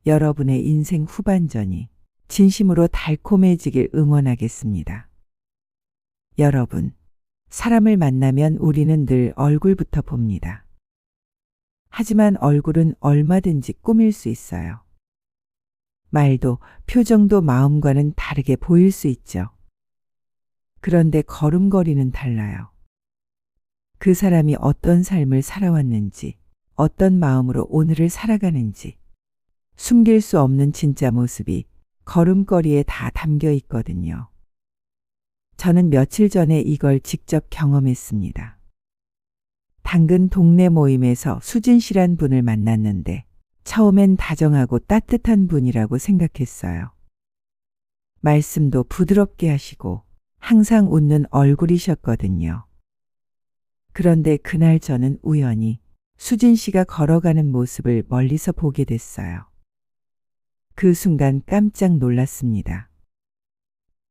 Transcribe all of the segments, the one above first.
여러분의 인생 후반전이 진심으로 달콤해지길 응원하겠습니다. 여러분, 사람을 만나면 우리는 늘 얼굴부터 봅니다. 하지만 얼굴은 얼마든지 꾸밀 수 있어요. 말도 표정도 마음과는 다르게 보일 수 있죠. 그런데 걸음걸이는 달라요. 그 사람이 어떤 삶을 살아왔는지, 어떤 마음으로 오늘을 살아가는지, 숨길 수 없는 진짜 모습이 걸음걸이에 다 담겨 있거든요. 저는 며칠 전에 이걸 직접 경험했습니다. 당근 동네 모임에서 수진 씨란 분을 만났는데 처음엔 다정하고 따뜻한 분이라고 생각했어요. 말씀도 부드럽게 하시고 항상 웃는 얼굴이셨거든요. 그런데 그날 저는 우연히 수진 씨가 걸어가는 모습을 멀리서 보게 됐어요. 그 순간 깜짝 놀랐습니다.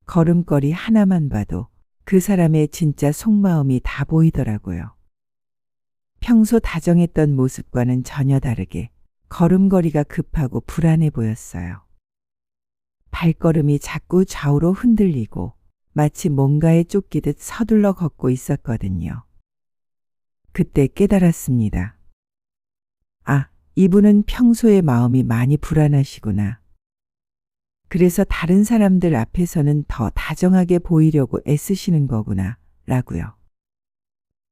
걸음걸이 하나만 봐도 그 사람의 진짜 속마음이 다 보이더라고요. 평소 다정했던 모습과는 전혀 다르게 걸음걸이가 급하고 불안해 보였어요. 발걸음이 자꾸 좌우로 흔들리고 마치 뭔가에 쫓기듯 서둘러 걷고 있었거든요. 그때 깨달았습니다. 아, 이분은 평소에 마음이 많이 불안하시구나. 그래서 다른 사람들 앞에서는 더 다정하게 보이려고 애쓰시는 거구나, 라고요.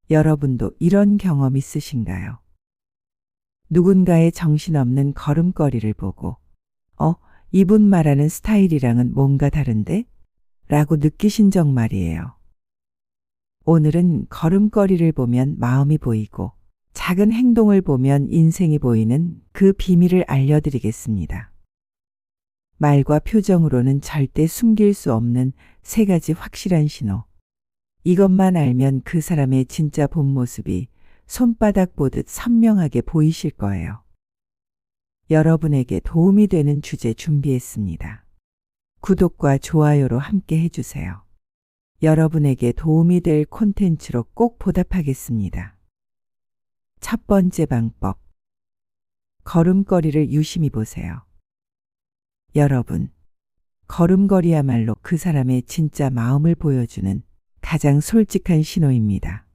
여러분도 이런 경험 있으신가요? 누군가의 정신없는 걸음걸이를 보고, 이분 말하는 스타일이랑은 뭔가 다른데? 라고 느끼신 적 말이에요. 오늘은 걸음걸이를 보면 마음이 보이고, 작은 행동을 보면 인생이 보이는 그 비밀을 알려드리겠습니다. 말과 표정으로는 절대 숨길 수 없는 세 가지 확실한 신호. 이것만 알면 그 사람의 진짜 본 모습이 손바닥 보듯 선명하게 보이실 거예요. 여러분에게 도움이 되는 주제 준비했습니다. 구독과 좋아요로 함께 해주세요. 여러분에게 도움이 될 콘텐츠로 꼭 보답하겠습니다. 첫 번째 방법. 걸음걸이를 유심히 보세요. 여러분, 걸음걸이야말로 그 사람의 진짜 마음을 보여주는 가장 솔직한 신호입니다.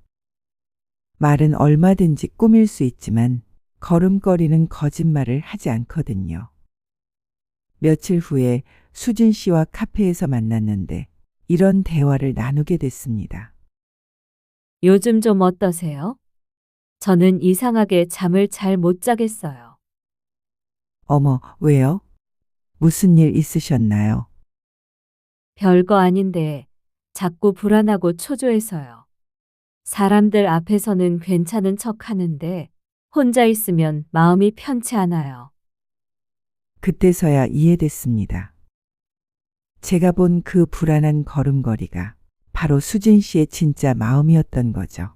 말은 얼마든지 꾸밀 수 있지만 걸음걸이는 거짓말을 하지 않거든요. 며칠 후에 수진 씨와 카페에서 만났는데 이런 대화를 나누게 됐습니다. 요즘 좀 어떠세요? 저는 이상하게 잠을 잘 못 자겠어요. 어머, 왜요? 무슨 일 있으셨나요? 별거 아닌데 자꾸 불안하고 초조해서요. 사람들 앞에서는 괜찮은 척 하는데 혼자 있으면 마음이 편치 않아요. 그때서야 이해됐습니다. 제가 본 그 불안한 걸음걸이가 바로 수진 씨의 진짜 마음이었던 거죠.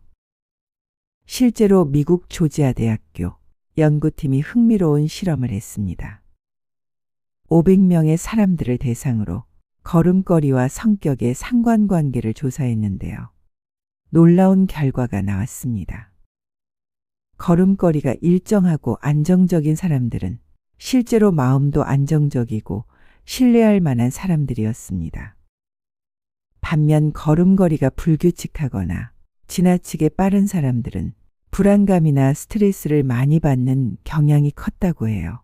실제로 미국 조지아 대학교 연구팀이 흥미로운 실험을 했습니다. 500명의 사람들을 대상으로 걸음걸이와 성격의 상관관계를 조사했는데요. 놀라운 결과가 나왔습니다. 걸음걸이가 일정하고 안정적인 사람들은 실제로 마음도 안정적이고 신뢰할 만한 사람들이었습니다. 반면 걸음걸이가 불규칙하거나 지나치게 빠른 사람들은 불안감이나 스트레스를 많이 받는 경향이 컸다고 해요.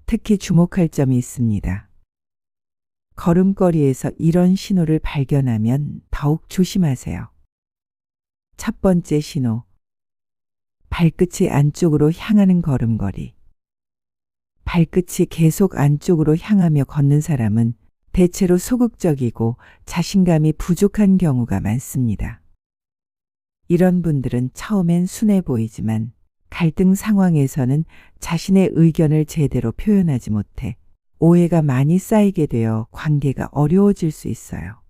특히 주목할 점이 있습니다. 걸음걸이에서 이런 신호를 발견하면 더욱 조심하세요. 첫 번째 신호. 발끝이 안쪽으로 향하는 걸음걸이. 발끝이 계속 안쪽으로 향하며 걷는 사람은 대체로 소극적이고 자신감이 부족한 경우가 많습니다. 이런 분들은 처음엔 순해 보이지만 갈등 상황에서는 자신의 의견을 제대로 표현하지 못해 오해가 많이 쌓이게 되어 관계가 어려워질 수 있어요.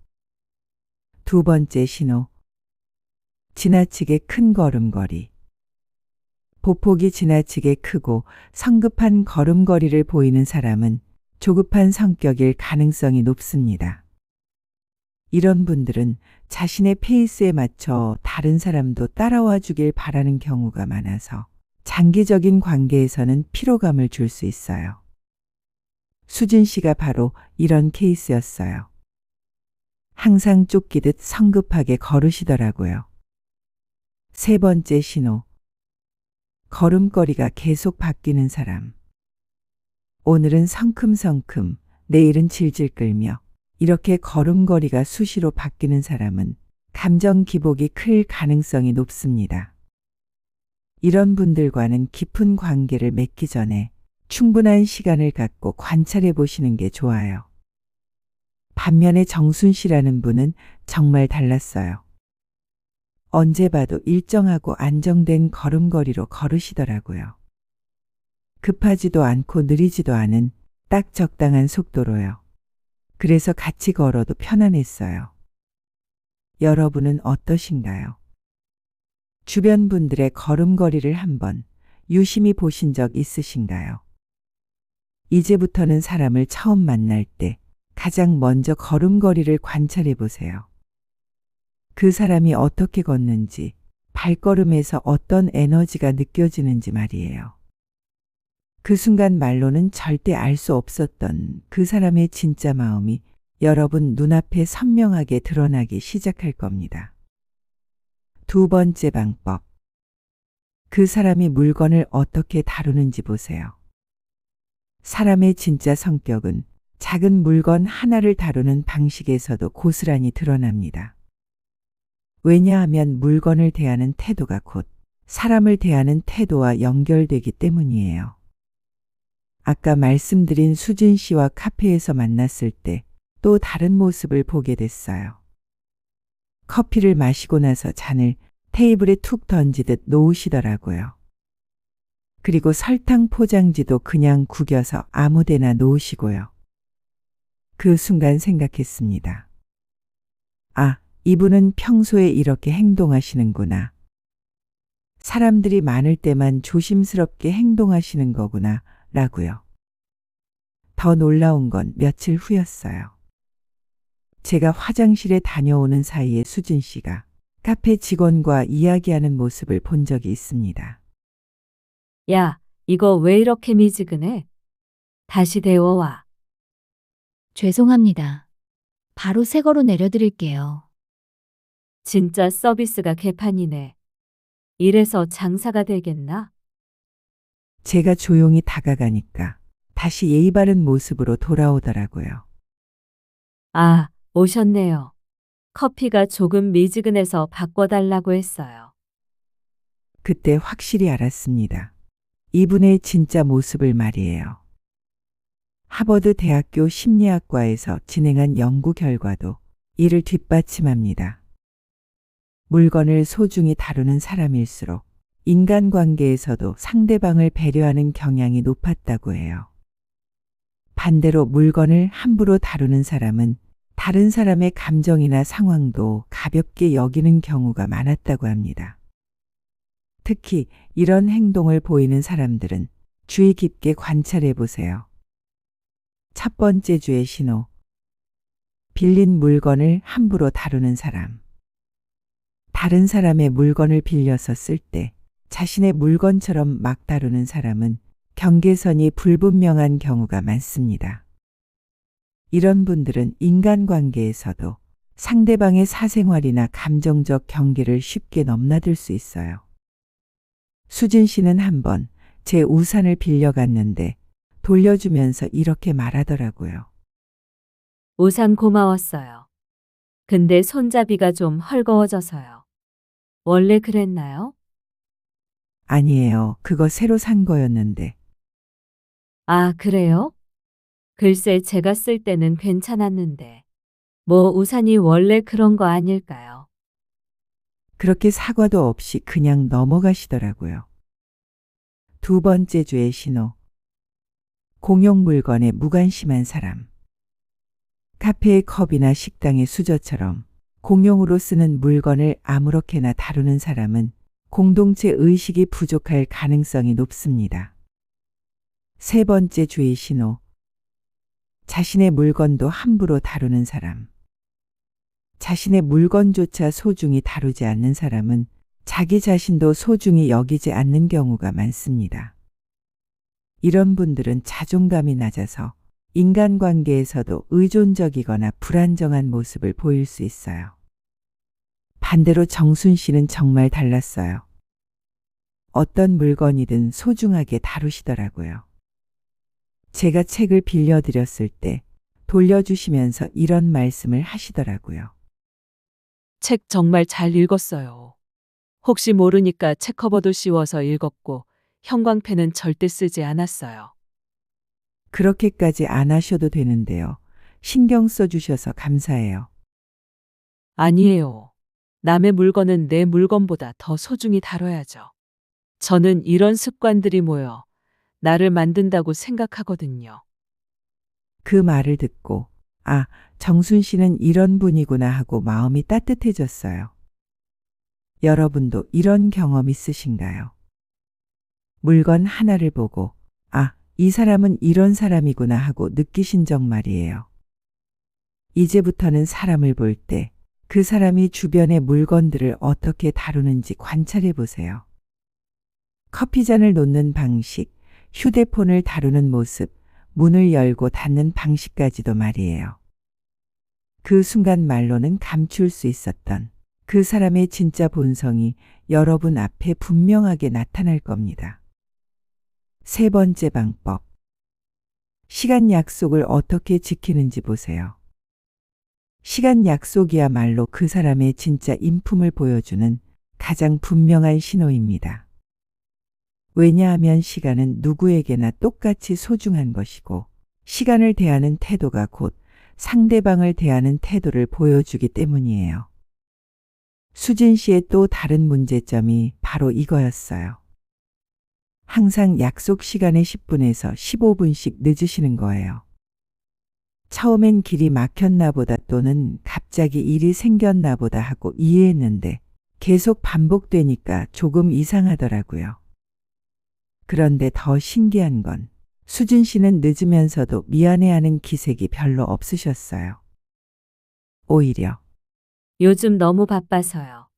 두 번째 신호. 지나치게 큰 걸음걸이. 보폭이 지나치게 크고 성급한 걸음걸이를 보이는 사람은 조급한 성격일 가능성이 높습니다. 이런 분들은 자신의 페이스에 맞춰 다른 사람도 따라와 주길 바라는 경우가 많아서 장기적인 관계에서는 피로감을 줄 수 있어요. 수진 씨가 바로 이런 케이스였어요. 항상 쫓기듯 성급하게 걸으시더라고요. 세 번째 신호. 걸음걸이가 계속 바뀌는 사람. 오늘은 성큼성큼, 내일은 질질 끌며 이렇게 걸음걸이가 수시로 바뀌는 사람은 감정 기복이 클 가능성이 높습니다. 이런 분들과는 깊은 관계를 맺기 전에 충분한 시간을 갖고 관찰해 보시는 게 좋아요. 반면에 정순 씨라는 분은 정말 달랐어요. 언제 봐도 일정하고 안정된 걸음걸이로 걸으시더라고요. 급하지도 않고 느리지도 않은 딱 적당한 속도로요. 그래서 같이 걸어도 편안했어요. 여러분은 어떠신가요? 주변 분들의 걸음걸이를 한번 유심히 보신 적 있으신가요? 이제부터는 사람을 처음 만날 때 가장 먼저 걸음걸이를 관찰해 보세요. 그 사람이 어떻게 걷는지, 발걸음에서 어떤 에너지가 느껴지는지 말이에요. 그 순간 말로는 절대 알 수 없었던 그 사람의 진짜 마음이 여러분 눈앞에 선명하게 드러나기 시작할 겁니다. 두 번째 방법. 그 사람이 물건을 어떻게 다루는지 보세요. 사람의 진짜 성격은 작은 물건 하나를 다루는 방식에서도 고스란히 드러납니다. 왜냐하면 물건을 대하는 태도가 곧 사람을 대하는 태도와 연결되기 때문이에요. 아까 말씀드린 수진 씨와 카페에서 만났을 때 또 다른 모습을 보게 됐어요. 커피를 마시고 나서 잔을 테이블에 툭 던지듯 놓으시더라고요. 그리고 설탕 포장지도 그냥 구겨서 아무데나 놓으시고요. 그 순간 생각했습니다. 아, 이분은 평소에 이렇게 행동하시는구나. 사람들이 많을 때만 조심스럽게 행동하시는 거구나, 라고요. 더 놀라운 건 며칠 후였어요. 제가 화장실에 다녀오는 사이에 수진 씨가 카페 직원과 이야기하는 모습을 본 적이 있습니다. 야, 이거 왜 이렇게 미지근해? 다시 데워와. 죄송합니다. 바로 새 거로 내려드릴게요. 진짜 서비스가 개판이네. 이래서 장사가 되겠나? 제가 조용히 다가가니까 다시 예의 바른 모습으로 돌아오더라고요. 아, 오셨네요. 커피가 조금 미지근해서 바꿔달라고 했어요. 그때 확실히 알았습니다. 이분의 진짜 모습을 말이에요. 하버드 대학교 심리학과에서 진행한 연구 결과도 이를 뒷받침합니다. 물건을 소중히 다루는 사람일수록 인간관계에서도 상대방을 배려하는 경향이 높았다고 해요. 반대로 물건을 함부로 다루는 사람은 다른 사람의 감정이나 상황도 가볍게 여기는 경우가 많았다고 합니다. 특히 이런 행동을 보이는 사람들은 주의 깊게 관찰해 보세요. 첫 번째 주의 신호. 빌린 물건을 함부로 다루는 사람. 다른 사람의 물건을 빌려서 쓸 때 자신의 물건처럼 막 다루는 사람은 경계선이 불분명한 경우가 많습니다. 이런 분들은 인간관계에서도 상대방의 사생활이나 감정적 경계를 쉽게 넘나들 수 있어요. 수진 씨는 한번 제 우산을 빌려갔는데 돌려주면서 이렇게 말하더라고요. 우산 고마웠어요. 근데 손잡이가 좀 헐거워져서요. 원래 그랬나요? 아니에요. 그거 새로 산 거였는데. 아, 그래요? 글쎄 제가 쓸 때는 괜찮았는데. 뭐 우산이 원래 그런 거 아닐까요? 그렇게 사과도 없이 그냥 넘어가시더라고요. 두 번째 주의 신호. 공용 물건에 무관심한 사람. 카페의 컵이나 식당의 수저처럼 공용으로 쓰는 물건을 아무렇게나 다루는 사람은 공동체 의식이 부족할 가능성이 높습니다. 세 번째 주의 신호. 자신의 물건도 함부로 다루는 사람. 자신의 물건조차 소중히 다루지 않는 사람은 자기 자신도 소중히 여기지 않는 경우가 많습니다. 이런 분들은 자존감이 낮아서 인간관계에서도 의존적이거나 불안정한 모습을 보일 수 있어요. 반대로 정순 씨는 정말 달랐어요. 어떤 물건이든 소중하게 다루시더라고요. 제가 책을 빌려드렸을 때 돌려주시면서 이런 말씀을 하시더라고요. 책 정말 잘 읽었어요. 혹시 모르니까 책 커버도 씌워서 읽었고 형광펜은 절대 쓰지 않았어요. 그렇게까지 안 하셔도 되는데요. 신경 써주셔서 감사해요. 아니에요. 남의 물건은 내 물건보다 더 소중히 다뤄야죠. 저는 이런 습관들이 모여 나를 만든다고 생각하거든요. 그 말을 듣고 아, 정순 씨는 이런 분이구나 하고 마음이 따뜻해졌어요. 여러분도 이런 경험 있으신가요? 물건 하나를 보고 아, 이 사람은 이런 사람이구나 하고 느끼신 적 말이에요. 이제부터는 사람을 볼 때 그 사람이 주변의 물건들을 어떻게 다루는지 관찰해 보세요. 커피잔을 놓는 방식, 휴대폰을 다루는 모습, 문을 열고 닫는 방식까지도 말이에요. 그 순간 말로는 감출 수 있었던 그 사람의 진짜 본성이 여러분 앞에 분명하게 나타날 겁니다. 세 번째 방법. 시간 약속을 어떻게 지키는지 보세요. 시간 약속이야말로 그 사람의 진짜 인품을 보여주는 가장 분명한 신호입니다. 왜냐하면 시간은 누구에게나 똑같이 소중한 것이고 시간을 대하는 태도가 곧 상대방을 대하는 태도를 보여주기 때문이에요. 수진 씨의 또 다른 문제점이 바로 이거였어요. 항상 약속 시간에 10분에서 15분씩 늦으시는 거예요. 처음엔 길이 막혔나 보다 또는 갑자기 일이 생겼나 보다 하고 이해했는데 계속 반복되니까 조금 이상하더라고요. 그런데 더 신기한 건 수진 씨는 늦으면서도 미안해하는 기색이 별로 없으셨어요. 오히려 요즘 너무 바빠서요.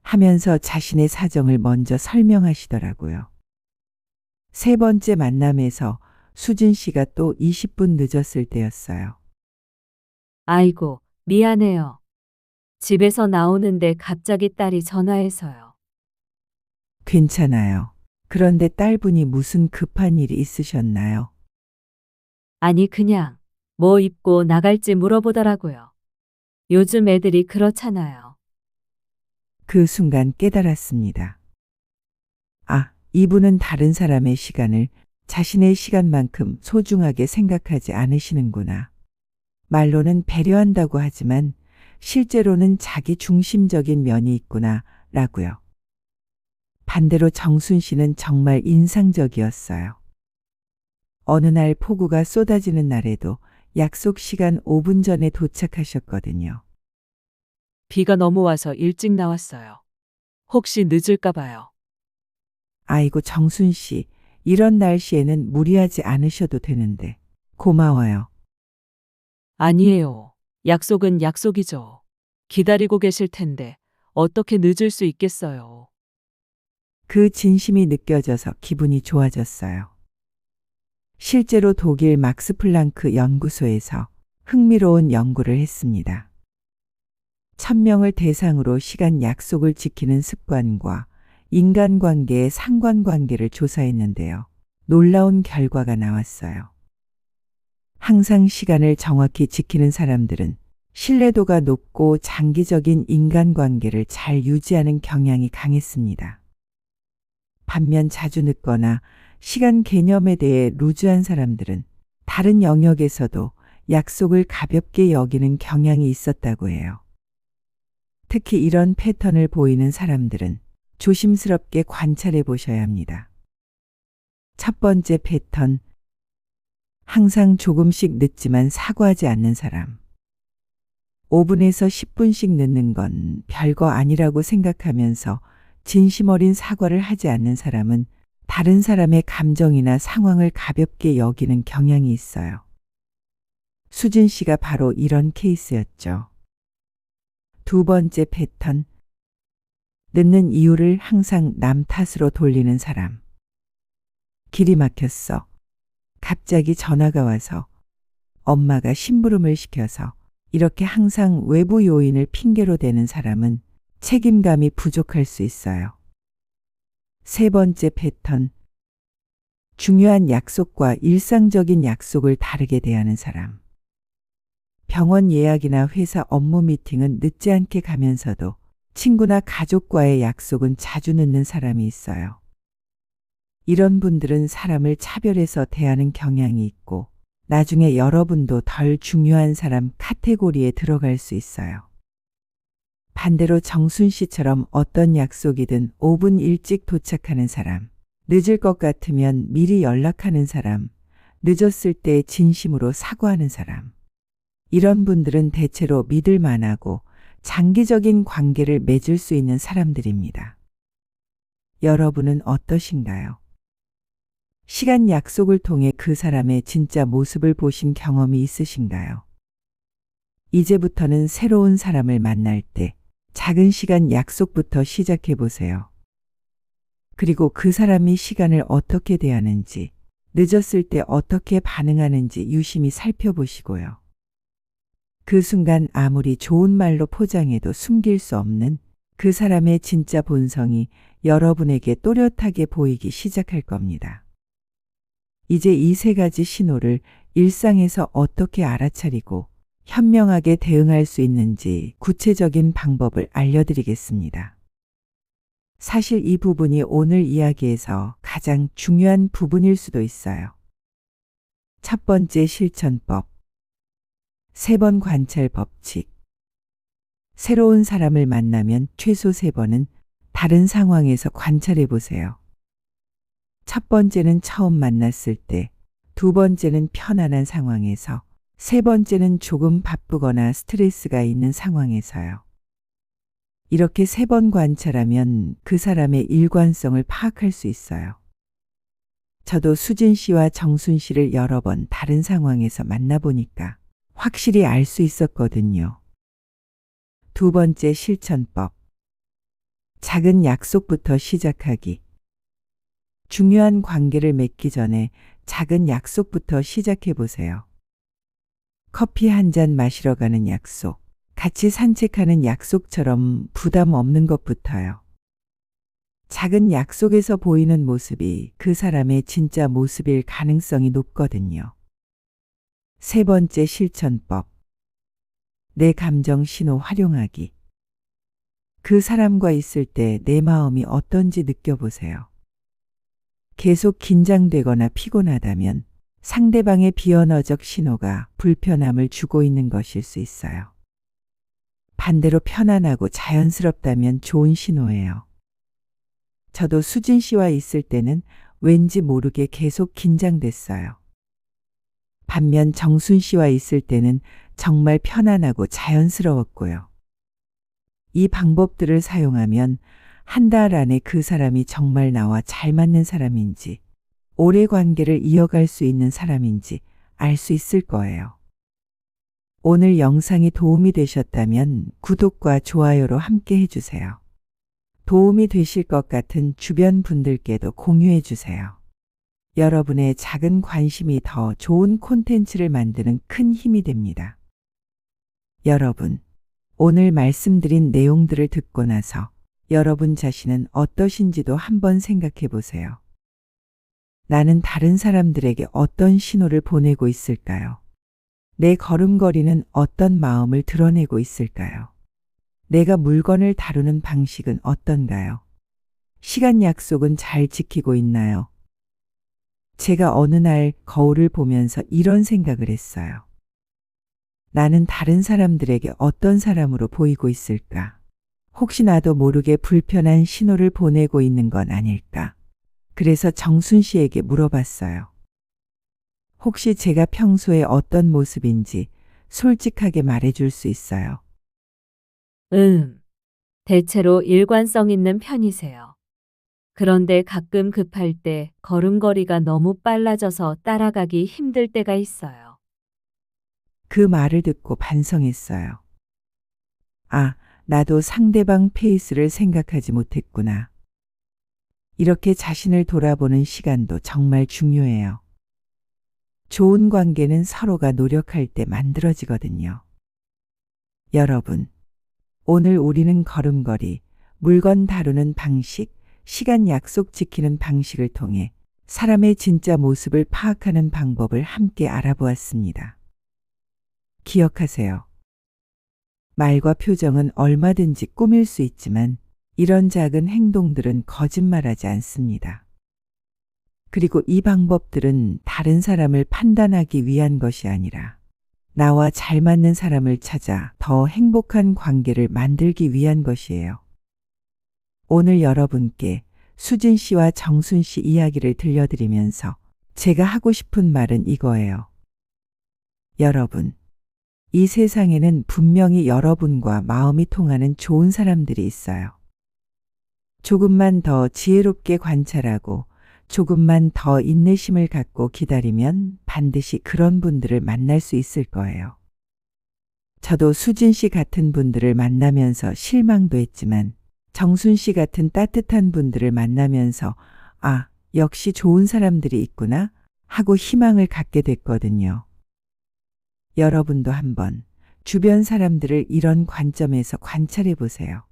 하면서 자신의 사정을 먼저 설명하시더라고요. 세 번째 만남에서 수진 씨가 또 20분 늦었을 때였어요. 아이고, 미안해요. 집에서 나오는데 갑자기 딸이 전화해서요. 괜찮아요. 그런데 딸분이 무슨 급한 일이 있으셨나요? 아니, 그냥 뭐 입고 나갈지 물어보더라고요. 요즘 애들이 그렇잖아요. 그 순간 깨달았습니다. 아, 이분은 다른 사람의 시간을 자신의 시간만큼 소중하게 생각하지 않으시는구나. 말로는 배려한다고 하지만 실제로는 자기 중심적인 면이 있구나 라고요. 반대로 정순 씨는 정말 인상적이었어요. 어느 날 폭우가 쏟아지는 날에도 약속 시간 5분 전에 도착하셨거든요. 비가 너무 와서 일찍 나왔어요. 혹시 늦을까 봐요. 아이고 정순 씨, 이런 날씨에는 무리하지 않으셔도 되는데. 고마워요. 아니에요. 약속은 약속이죠. 기다리고 계실 텐데 어떻게 늦을 수 있겠어요. 그 진심이 느껴져서 기분이 좋아졌어요. 실제로 독일 막스 플랑크 연구소에서 흥미로운 연구를 했습니다. 1000명을 대상으로 시간 약속을 지키는 습관과 인간관계의 상관관계를 조사했는데요. 놀라운 결과가 나왔어요. 항상 시간을 정확히 지키는 사람들은 신뢰도가 높고 장기적인 인간관계를 잘 유지하는 경향이 강했습니다. 반면 자주 늦거나 시간 개념에 대해 루즈한 사람들은 다른 영역에서도 약속을 가볍게 여기는 경향이 있었다고 해요. 특히 이런 패턴을 보이는 사람들은 조심스럽게 관찰해 보셔야 합니다. 첫 번째 패턴, 항상 조금씩 늦지만 사과하지 않는 사람. 5분에서 10분씩 늦는 건 별거 아니라고 생각하면서 진심 어린 사과를 하지 않는 사람은 다른 사람의 감정이나 상황을 가볍게 여기는 경향이 있어요. 수진 씨가 바로 이런 케이스였죠. 두 번째 패턴, 늦는 이유를 항상 남 탓으로 돌리는 사람. 길이 막혔어. 갑자기 전화가 와서. 엄마가 심부름을 시켜서. 이렇게 항상 외부 요인을 핑계로 대는 사람은 책임감이 부족할 수 있어요. 세 번째 패턴. 중요한 약속과 일상적인 약속을 다르게 대하는 사람. 병원 예약이나 회사 업무 미팅은 늦지 않게 가면서도 친구나 가족과의 약속은 자주 늦는 사람이 있어요. 이런 분들은 사람을 차별해서 대하는 경향이 있고 나중에 여러분도 덜 중요한 사람 카테고리에 들어갈 수 있어요. 반대로 정순 씨처럼 어떤 약속이든 5분 일찍 도착하는 사람, 늦을 것 같으면 미리 연락하는 사람, 늦었을 때 진심으로 사과하는 사람. 이런 분들은 대체로 믿을 만하고 장기적인 관계를 맺을 수 있는 사람들입니다. 여러분은 어떠신가요? 시간 약속을 통해 그 사람의 진짜 모습을 보신 경험이 있으신가요? 이제부터는 새로운 사람을 만날 때 작은 시간 약속부터 시작해 보세요. 그리고 그 사람이 시간을 어떻게 대하는지, 늦었을 때 어떻게 반응하는지 유심히 살펴보시고요. 그 순간 아무리 좋은 말로 포장해도 숨길 수 없는 그 사람의 진짜 본성이 여러분에게 또렷하게 보이기 시작할 겁니다. 이제 이 세 가지 신호를 일상에서 어떻게 알아차리고 현명하게 대응할 수 있는지 구체적인 방법을 알려드리겠습니다. 사실 이 부분이 오늘 이야기에서 가장 중요한 부분일 수도 있어요. 첫 번째 실천법. 3번 관찰 법칙. 새로운 사람을 만나면 최소 3번은 다른 상황에서 관찰해 보세요. 첫 번째는 처음 만났을 때, 두 번째는 편안한 상황에서, 세 번째는 조금 바쁘거나 스트레스가 있는 상황에서요. 이렇게 3번 관찰하면 그 사람의 일관성을 파악할 수 있어요. 저도 수진 씨와 정순 씨를 여러 번 다른 상황에서 만나보니까 확실히 알 수 있었거든요. 두 번째 실천법. 작은 약속부터 시작하기. 중요한 관계를 맺기 전에 작은 약속부터 시작해 보세요. 커피 한 잔 마시러 가는 약속, 같이 산책하는 약속처럼 부담 없는 것부터요. 작은 약속에서 보이는 모습이 그 사람의 진짜 모습일 가능성이 높거든요. 세 번째 실천법. 내 감정 신호 활용하기. 그 사람과 있을 때 내 마음이 어떤지 느껴보세요. 계속 긴장되거나 피곤하다면 상대방의 비언어적 신호가 불편함을 주고 있는 것일 수 있어요. 반대로 편안하고 자연스럽다면 좋은 신호예요. 저도 수진 씨와 있을 때는 왠지 모르게 계속 긴장됐어요. 반면 정순 씨와 있을 때는 정말 편안하고 자연스러웠고요. 이 방법들을 사용하면 한 달 안에 그 사람이 정말 나와 잘 맞는 사람인지, 오래 관계를 이어갈 수 있는 사람인지 알 수 있을 거예요. 오늘 영상이 도움이 되셨다면 구독과 좋아요로 함께 해주세요. 도움이 되실 것 같은 주변 분들께도 공유해 주세요. 여러분의 작은 관심이 더 좋은 콘텐츠를 만드는 큰 힘이 됩니다. 여러분, 오늘 말씀드린 내용들을 듣고 나서 여러분 자신은 어떠신지도 한번 생각해 보세요. 나는 다른 사람들에게 어떤 신호를 보내고 있을까요? 내 걸음걸이는 어떤 마음을 드러내고 있을까요? 내가 물건을 다루는 방식은 어떤가요? 시간 약속은 잘 지키고 있나요? 제가 어느 날 거울을 보면서 이런 생각을 했어요. 나는 다른 사람들에게 어떤 사람으로 보이고 있을까? 혹시 나도 모르게 불편한 신호를 보내고 있는 건 아닐까? 그래서 정순 씨에게 물어봤어요. 혹시 제가 평소에 어떤 모습인지 솔직하게 말해줄 수 있어요? 대체로 일관성 있는 편이세요. 그런데 가끔 급할 때 걸음걸이가 너무 빨라져서 따라가기 힘들 때가 있어요. 그 말을 듣고 반성했어요. 아, 나도 상대방 페이스를 생각하지 못했구나. 이렇게 자신을 돌아보는 시간도 정말 중요해요. 좋은 관계는 서로가 노력할 때 만들어지거든요. 여러분, 오늘 우리는 걸음걸이, 물건 다루는 방식, 시간 약속 지키는 방식을 통해 사람의 진짜 모습을 파악하는 방법을 함께 알아보았습니다. 기억하세요. 말과 표정은 얼마든지 꾸밀 수 있지만 이런 작은 행동들은 거짓말하지 않습니다. 그리고 이 방법들은 다른 사람을 판단하기 위한 것이 아니라 나와 잘 맞는 사람을 찾아 더 행복한 관계를 만들기 위한 것이에요. 오늘 여러분께 수진 씨와 정순 씨 이야기를 들려드리면서 제가 하고 싶은 말은 이거예요. 여러분, 이 세상에는 분명히 여러분과 마음이 통하는 좋은 사람들이 있어요. 조금만 더 지혜롭게 관찰하고 조금만 더 인내심을 갖고 기다리면 반드시 그런 분들을 만날 수 있을 거예요. 저도 수진 씨 같은 분들을 만나면서 실망도 했지만 정순 씨 같은 따뜻한 분들을 만나면서 아, 역시 좋은 사람들이 있구나 하고 희망을 갖게 됐거든요. 여러분도 한번 주변 사람들을 이런 관점에서 관찰해 보세요.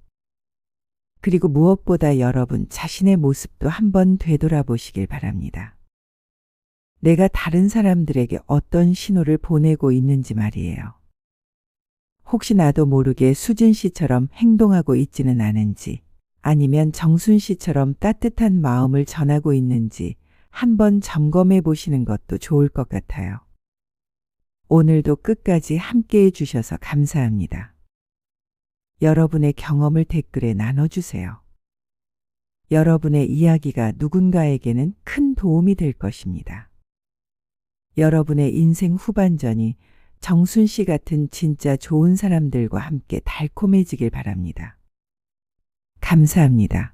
그리고 무엇보다 여러분 자신의 모습도 한번 되돌아보시길 바랍니다. 내가 다른 사람들에게 어떤 신호를 보내고 있는지 말이에요. 혹시 나도 모르게 수진 씨처럼 행동하고 있지는 않은지, 아니면 정순 씨처럼 따뜻한 마음을 전하고 있는지 한번 점검해 보시는 것도 좋을 것 같아요. 오늘도 끝까지 함께 해주셔서 감사합니다. 여러분의 경험을 댓글에 나눠주세요. 여러분의 이야기가 누군가에게는 큰 도움이 될 것입니다. 여러분의 인생 후반전이 정순 씨 같은 진짜 좋은 사람들과 함께 달콤해지길 바랍니다. 감사합니다.